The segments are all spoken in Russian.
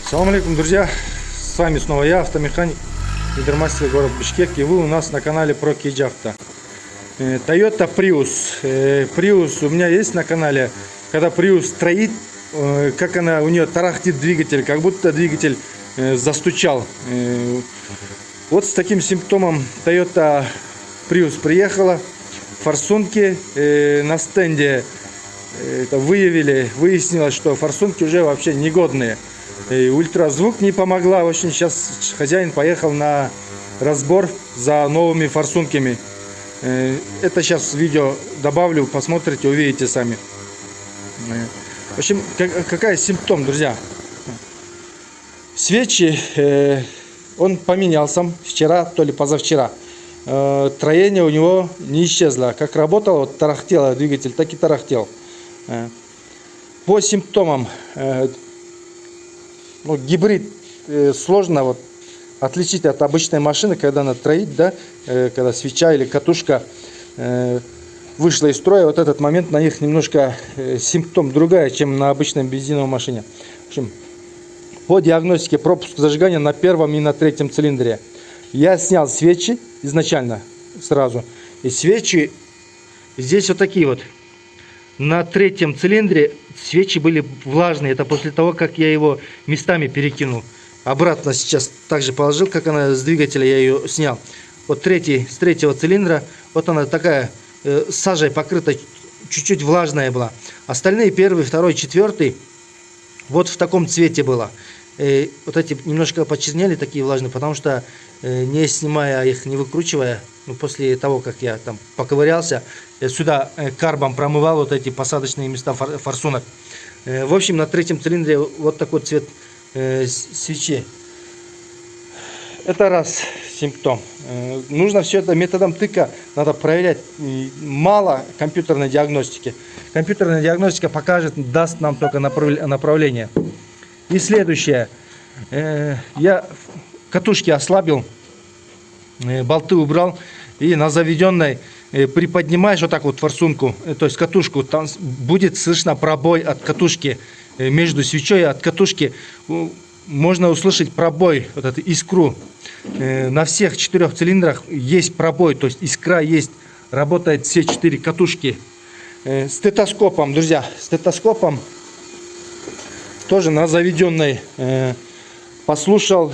Салам алейкум, друзья! С вами снова я, автомеханик, гидромастер, город Бишкек, и вы у нас на канале про Киджавто. Toyota Prius. Prius у меня есть на канале. Когда Prius строит, как у нее тарахтит двигатель, как будто двигатель застучал. Вот с таким симптомом Toyota Prius приехала. Форсунки на стенде выяснилось, что форсунки уже вообще негодные. И ультразвук не помогла. В общем, сейчас хозяин поехал на разбор за новыми форсунками. Это сейчас видео добавлю, посмотрите, увидите сами. В общем, какая симптом, друзья? Свечи он поменялся вчера, то ли позавчера. Троение у него не исчезло. Как работал, вот тарахтел двигатель, так и тарахтел. По симптомам, гибрид сложно вот отличить от обычной машины, когда она троит, да, когда свеча или катушка вышла из строя. Вот этот момент на них немножко симптом другая, чем на обычной бензиновой машине. В общем, по диагностике пропуск зажигания на первом и на третьем цилиндре. Я снял свечи изначально сразу, и свечи здесь вот такие вот. На третьем цилиндре свечи были влажные. Это после того, как я его местами перекинул. Обратно сейчас также положил, как она с двигателя, я ее снял. Вот с третьего цилиндра, вот она такая сажей покрыта, чуть-чуть влажная была. Остальные, первый, второй, четвертый, вот в таком цвете было. Вот эти немножко почернели, такие влажные, потому что не снимая их, не выкручивая, после того, как я там поковырялся, я сюда карбом промывал вот эти посадочные места форсунок. В общем, на третьем цилиндре вот такой цвет свечи. Это раз симптом. Нужно все это методом тыка, надо проверять. Мало компьютерной диагностики. Компьютерная диагностика покажет, даст нам только направление. И следующее. Я катушки ослабил, болты убрал, и на заведенной приподнимаешь вот так вот форсунку, то есть катушку, там будет слышно пробой от катушки, между свечой и от катушки можно услышать пробой, вот эту искру. На всех 4 цилиндрах есть пробой, то есть искра есть, работает все 4 катушки. Стетоскопом, друзья, стетоскопом тоже на заведенной послушал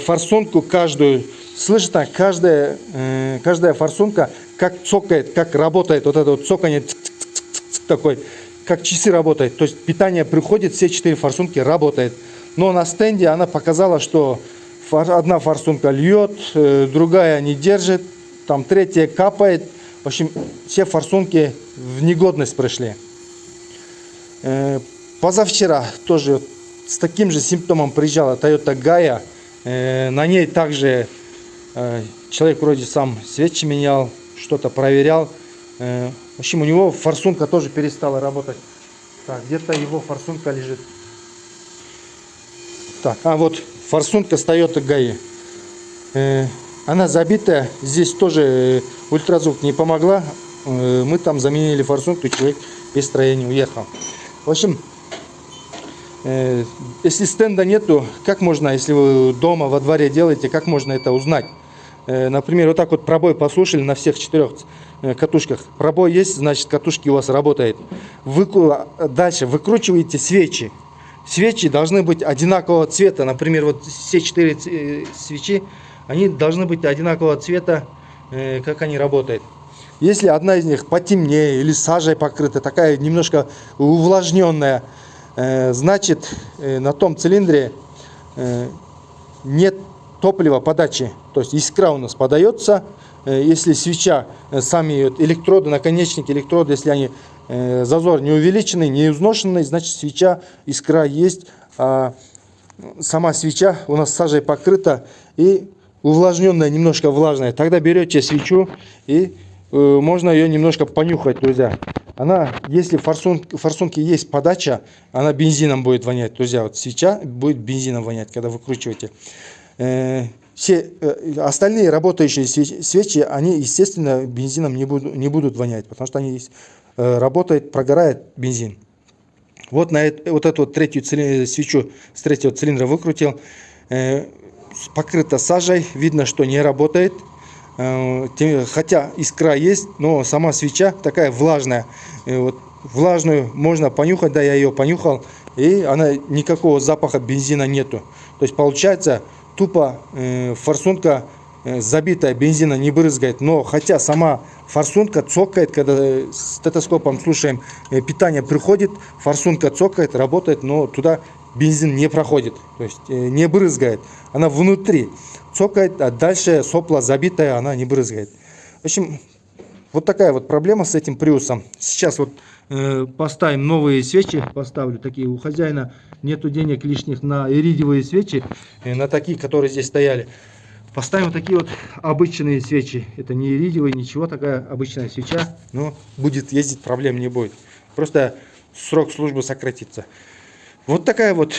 форсунку каждую. Слышно, каждая форсунка, как цокает, как работает, вот это вот цоканье такой, как часы работает. То есть питание приходит, все 4 форсунки работает. Но на стенде она показала, что одна форсунка льет, другая не держит, там третья капает. В общем, все форсунки в негодность пришли. Позавчера тоже с таким же симптомом приезжала Toyota Gaia. На ней также человек вроде сам свечи менял, что-то проверял. В общем, у него форсунка тоже перестала работать. Так, где-то его форсунка лежит. Так, вот форсунка с Toyota Gaia. Она забитая. Здесь тоже ультразвук не помогла. Мы там заменили форсунку, человек без строения уехал. В общем, если стенда нету, как можно, если вы дома во дворе делаете, как можно это узнать? Например, вот так вот пробой послушали на всех 4 катушках. Пробой есть, значит катушки у вас работают. Дальше выкручиваете свечи. Свечи должны быть одинакового цвета. Например, вот все 4 свечи, они должны быть одинакового цвета, как они работают. Если одна из них потемнее или сажей покрыта, такая немножко увлажненная, значит на том цилиндре нет топлива подачи, то есть искра у нас подается. Если свеча, сами электроды, наконечники электроды, если они зазор не увеличенный, не изношенный, значит свеча, искра есть, а сама свеча у нас сажей покрыта и увлажненная, немножко влажная. Тогда берете свечу и можно ее немножко понюхать, друзья. Она, если форсунки есть подача, она бензином будет вонять, друзья. Вот свеча будет бензином вонять, когда выкручиваете. Все остальные работающие свечи, они, естественно, бензином не будут вонять, потому что они работают, прогорает бензин. Вот вот эту вот третью свечу с третьего цилиндра выкрутил. Покрыта сажей, видно, что не работает. Хотя искра есть, но сама свеча такая влажная. Вот влажную можно понюхать, да, я ее понюхал, и она никакого запаха бензина нету. То есть получается тупо форсунка забитая, бензина не брызгает. Но хотя сама форсунка цокает, когда стетоскопом слушаем, питание приходит, форсунка цокает, работает, но туда бензин не проходит, то есть не брызгает. Она внутри цокает, а дальше сопла забитая, она не брызгает. В общем, вот такая вот проблема с этим приусом. Сейчас вот поставим новые свечи, поставлю такие. У хозяина нету денег лишних на иридиевые свечи, на такие, которые здесь стояли. Поставим такие вот обычные свечи. Это не иридиевые, ничего, такая обычная свеча, но будет ездить, проблем не будет. Просто срок службы сократится. Вот такая вот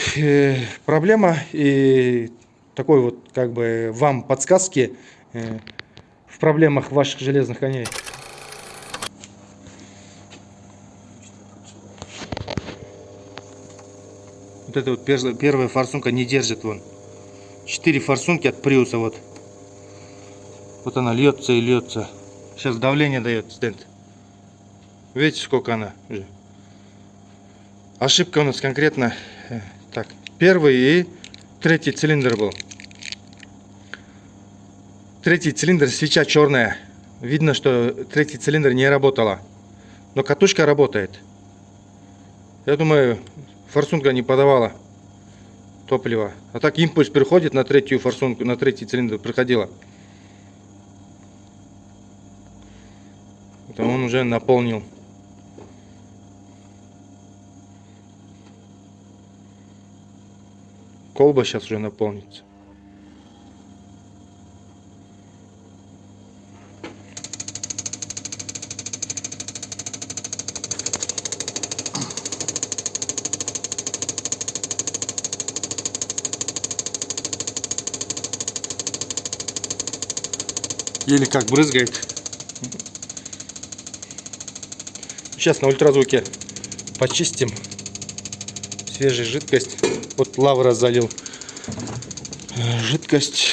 проблема, и такой вот как бы вам подсказки в проблемах ваших железных коней. Вот эта вот первая форсунка не держит вон. 4 форсунки от приуса вот. Вот она льется и льется. Сейчас давление дает стенд. Видите, сколько она уже. Ошибка у нас конкретно так, первый и третий цилиндр был. Третий цилиндр, свеча черная. Видно, что третий цилиндр не работала. Но катушка работает. Я думаю, форсунка не подавала топливо. А так импульс приходит на третью форсунку, на третий цилиндр приходила. Это он уже наполнил. Колба сейчас уже наполнится. Еле как брызгает. Сейчас на ультразвуке почистим. Свежая жидкость. Вот лавра залил. Жидкость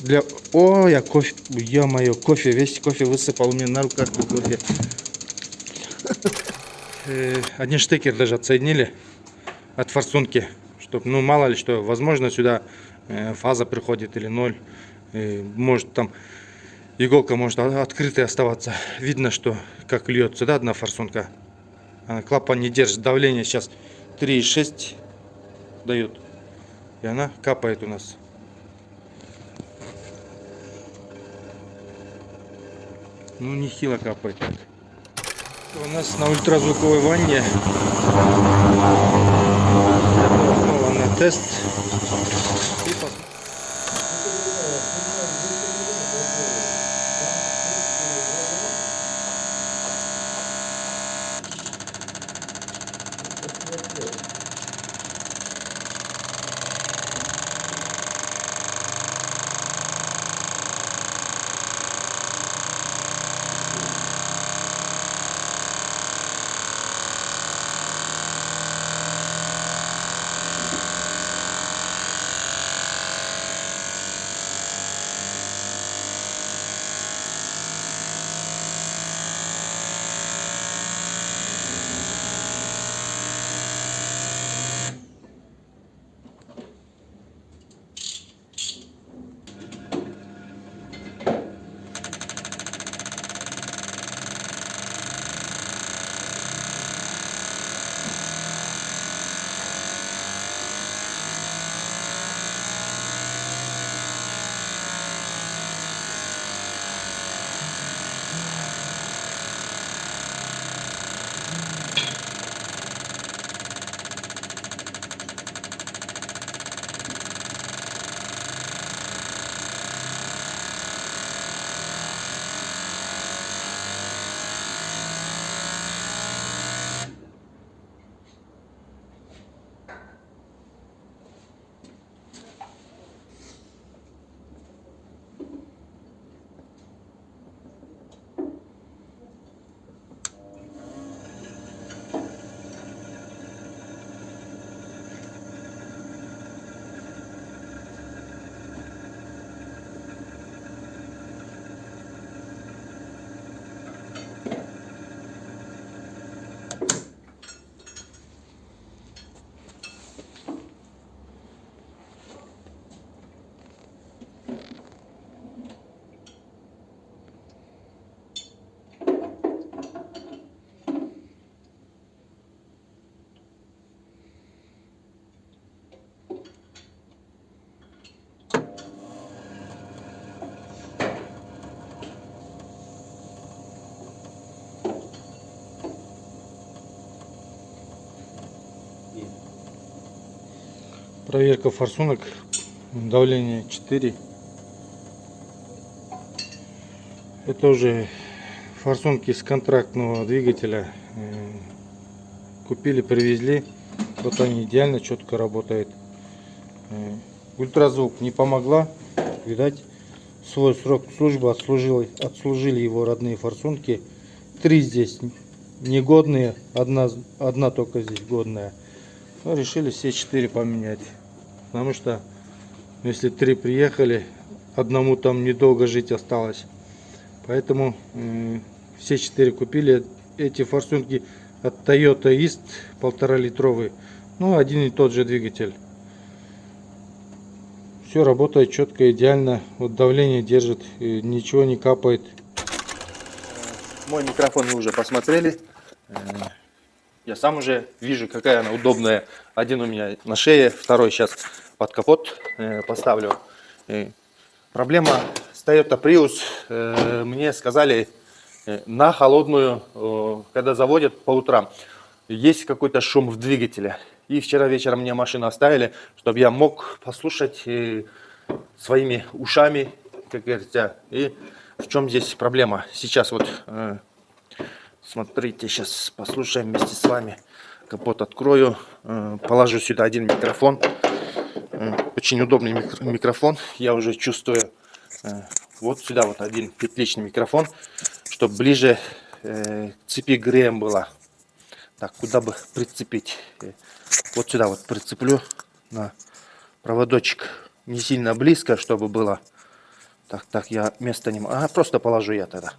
для... О, я кофе... Ё-моё, кофе. Весь кофе высыпал у меня на руках. Кофе. Один штекер даже отсоединили от форсунки. Чтобы, ну, мало ли что. Возможно, сюда фаза приходит или ноль. Может там иголка может открытой оставаться. Видно, что как льется, да, одна форсунка. Клапан не держит. Давление сейчас 3,6 дает. И она капает у нас. Ну, нехило капает. У нас на ультразвуковой ванне. Снова на тест. Проверка форсунок. Давление 4. Это уже форсунки с контрактного двигателя. Купили, привезли. Вот они идеально четко работают. Ультразвук не помогла. Видать, свой срок службы отслужили его родные форсунки. 3 здесь негодные, одна только здесь годная. Но решили все 4 поменять. Потому что если 3 приехали, одному там недолго жить осталось. Поэтому все 4 купили. Эти форсунки от Toyota East 1,5-литровый. Ну, один и тот же двигатель. Все работает четко, идеально. Вот давление держит, ничего не капает. Мой микрофон вы уже посмотрели. Я сам уже вижу, какая она удобная. Один у меня на шее, второй сейчас под капот поставлю. Проблема с Toyota Prius. Мне сказали, на холодную, когда заводят по утрам, есть какой-то шум в двигателе. И вчера вечером мне машину оставили, чтобы я мог послушать своими ушами, как говорится. И в чем здесь проблема? Сейчас вот, смотрите, сейчас послушаем вместе с вами. Капот открою, положу сюда один микрофон. Очень удобный микрофон. Я уже чувствую вот сюда вот один петличный микрофон, чтобы ближе к цепи ГРМ было. Так, куда бы прицепить? Вот сюда вот прицеплю на проводочек. Не сильно близко, чтобы было. Так, я место не могу. Просто положу я тогда.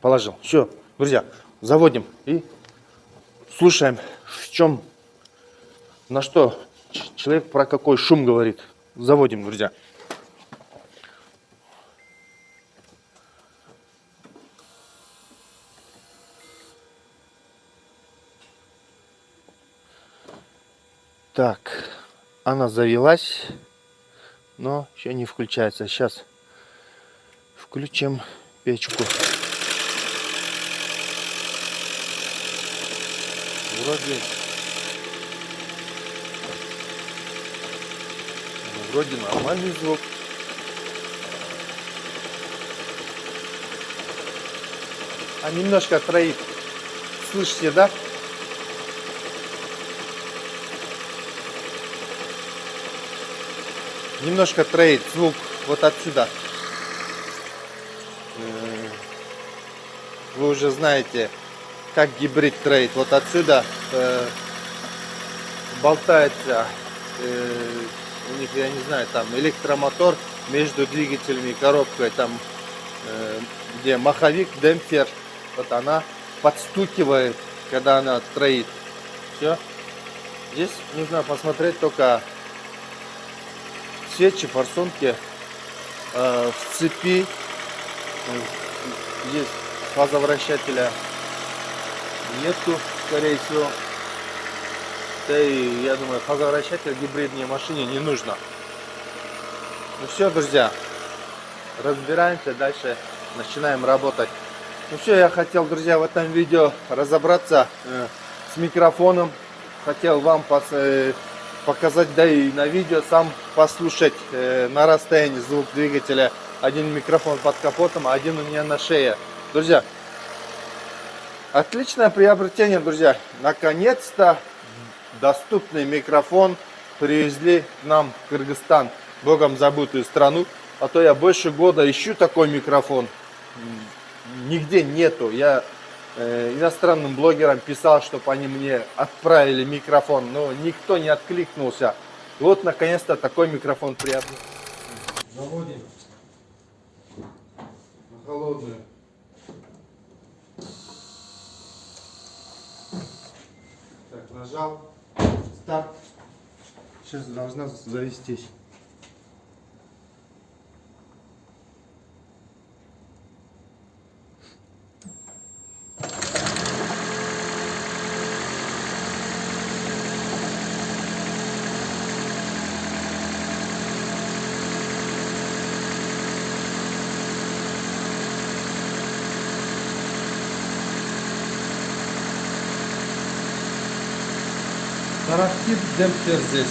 Положил. Все, друзья, заводим и слушаем, в чем, на что человек про какой шум говорит. Заводим, друзья. Так, она завелась, но еще не включается. Сейчас включим печку. Вроде нормальный звук. А немножко троит. Слышите, да? Немножко троит звук вот отсюда. Вы уже знаете, как гибрид троит. Вот отсюда болтается у них, я не знаю, там электромотор между двигателями и коробкой, там где маховик, демпфер, вот она подстукивает, когда она троит. Все. Здесь нужно посмотреть только свечи, форсунки в цепи. Здесь фазовращателя нету, скорее всего. Да и я думаю, фазовращатель гибридной машине не нужно. Ну все, друзья, разбираемся, дальше начинаем работать. Ну все, я хотел, друзья, в этом видео разобраться с микрофоном. Хотел вам показать, да и на видео сам послушать на расстоянии звук двигателя. Один микрофон под капотом, а один у меня на шее. Друзья, отличное приобретение, друзья. Наконец-то доступный микрофон привезли нам в Кыргызстан, богом забытую страну. А то я больше года ищу такой микрофон. Нигде нету. Я иностранным блогерам писал, чтобы они мне отправили микрофон, но никто не откликнулся. Вот наконец-то такой микрофон приобрел. Заводим на холодную. Так, нажал. Старт. Сейчас должна завестись. Тарахтит демпфер здесь.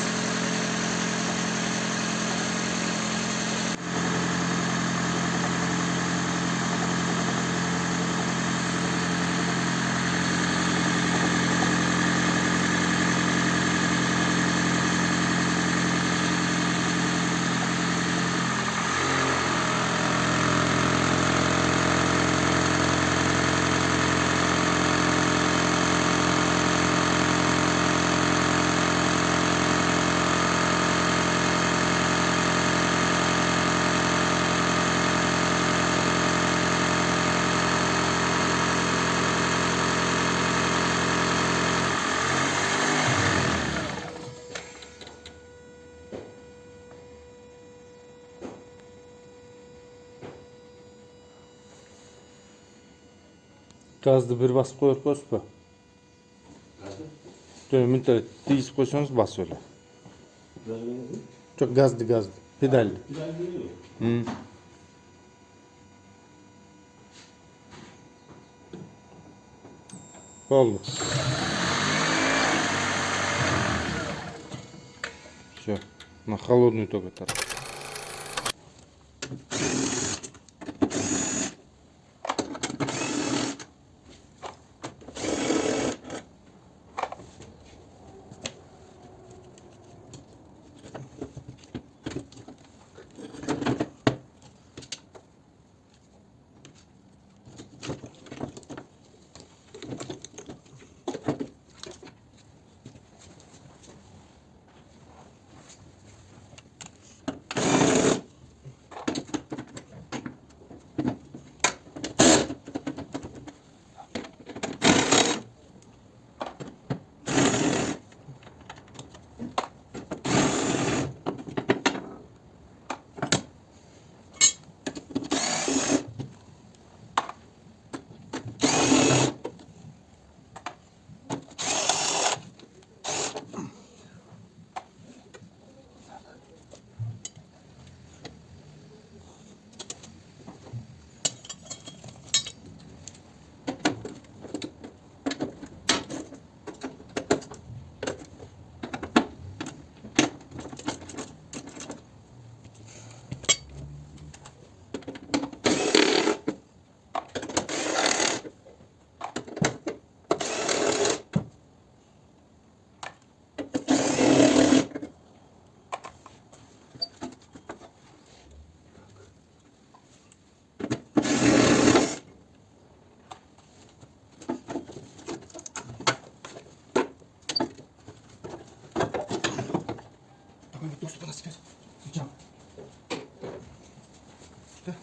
Газды бір басып қойып қойсыз ба? Газды? Тиісіп қойсаңыз басып өлі. Жоқ, газды. Педальды. Болды. Все, на холодную только так.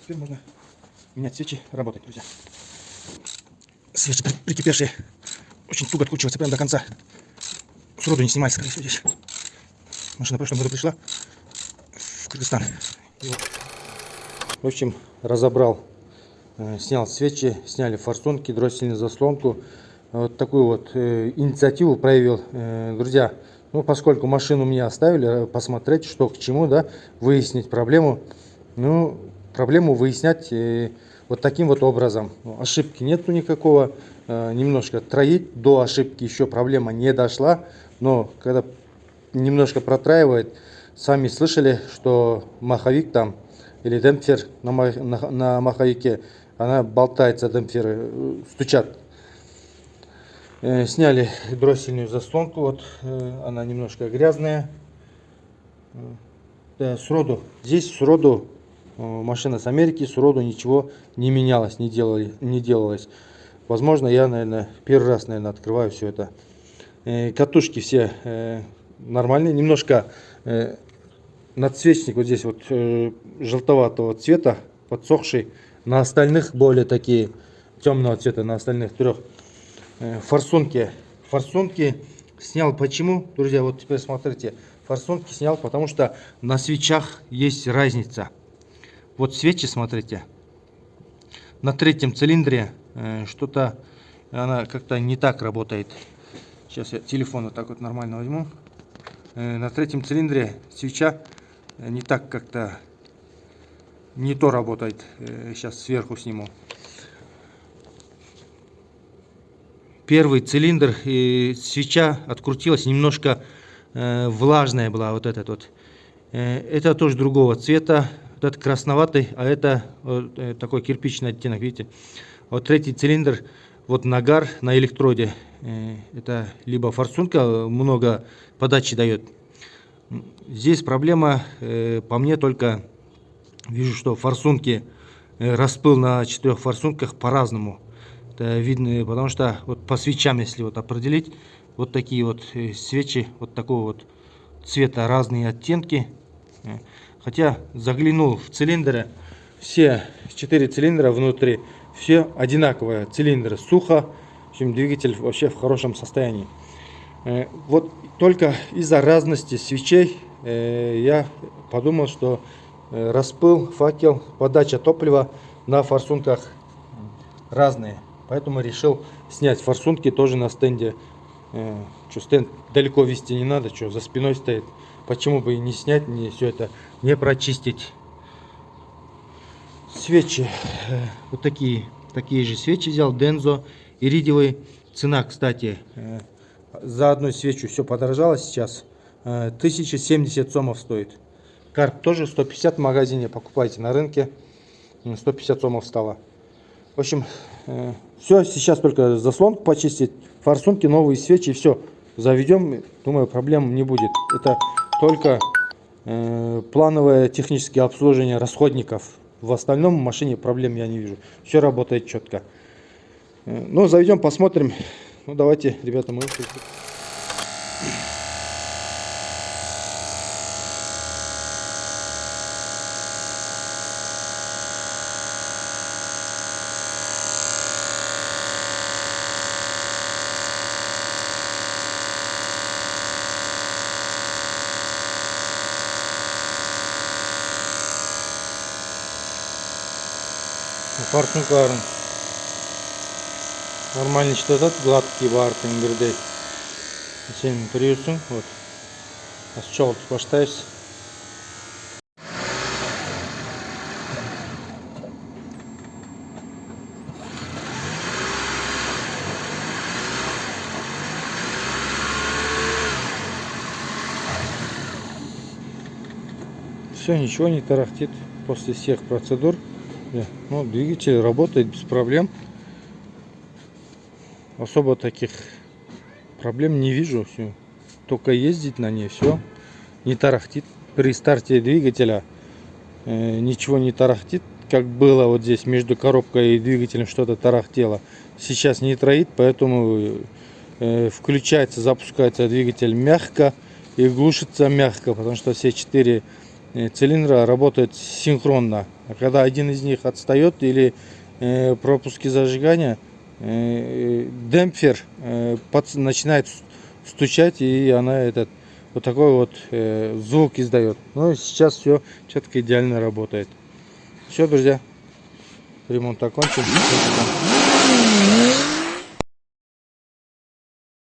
Теперь можно менять свечи, работать, друзья. Свечи прикипевшие. Очень туго откручиваться прямо до конца. Сроду не снимать, скорее всего, здесь. Машина в прошлом году пришла в Кыргызстан. Вот. В общем, разобрал, снял свечи, сняли форсунки, дроссельную заслонку. Вот такую вот инициативу проявил, друзья. Ну, поскольку машину мне оставили, посмотреть, что к чему, да, выяснить проблему. Ну, проблему выяснять вот таким вот образом. Ошибки нету никакого, немножко троить, до ошибки еще проблема не дошла, но когда немножко протраивает, сами слышали, что маховик там, или демпфер на маховике, она болтается, демпферы стучат. Сняли дроссельную заслонку, вот она немножко грязная. Да, сроду, здесь сроду машина с Америки, сроду ничего не менялось, не делалось. Возможно, я, наверное, первый раз, наверное, открываю все это. Катушки все нормальные, немножко надсвечник вот здесь вот желтоватого цвета, подсохший. На остальных более такие темного цвета, на остальных трех. Форсунки снял. Почему, друзья? Вот теперь смотрите, форсунки снял, потому что на свечах есть разница. Вот свечи, смотрите, на третьем цилиндре что-то она как-то не так работает. Сейчас я телефон вот так вот нормально возьму. На третьем цилиндре свеча не так, как-то не то работает. Сейчас сверху сниму. первый цилиндр, и свеча открутилась, немножко влажная была вот этот вот. Это тоже другого цвета, вот этот красноватый, а это вот, такой кирпичный оттенок, видите. Вот третий цилиндр, вот нагар на электроде, это либо форсунка много подачи дает. Здесь проблема, по мне только вижу, что форсунки, распыл на 4 форсунках по-разному. Это видно, потому что вот по свечам, если вот определить, вот такие вот свечи, вот такого вот цвета, разные оттенки. Хотя заглянул в цилиндры, все 4 цилиндра внутри, все одинаковые цилиндры, сухо, в общем, двигатель вообще в хорошем состоянии. Вот только из-за разности свечей я подумал, что распыл, факел, подача топлива на форсунках разные. Поэтому решил снять форсунки тоже на стенде. Что, стенд далеко вести не надо, что за спиной стоит. Почему бы и не снять, не все это не прочистить. Свечи. Вот такие же свечи взял. Дензо иридиевый. Цена, кстати, за одну свечу все подорожало сейчас. 1070 сомов стоит. Карп тоже 150 в магазине. Покупайте на рынке. 150 сомов стало. В общем, все. Сейчас только заслонку почистить. Форсунки, новые свечи. Все. Заведем. Думаю, проблем не будет. Это только плановое техническое обслуживание расходников. В остальном в машине проблем я не вижу. Все работает четко. Ну, заведем, посмотрим. Ну, давайте, ребята, мы... Форсункаларын нормально işletеді, гладкий бар теңбірде. Сен біреусің, вот. Щелкать баштайсың. Все, ничего не тарахтит после всех процедур. Ну, двигатель работает без проблем. Особо таких проблем не вижу. Все. Только ездить на ней, все не тарахтит. При старте двигателя ничего не тарахтит, как было вот здесь между коробкой и двигателем что-то тарахтело. Сейчас не троит, поэтому включается, запускается двигатель мягко и глушится мягко, потому что все 4 цилиндра работают синхронно. А когда один из них отстает или пропуски зажигания, демпфер начинает стучать, и она вот такой вот звук издает. Ну, сейчас все четко, идеально работает. Все, друзья, ремонт окончен.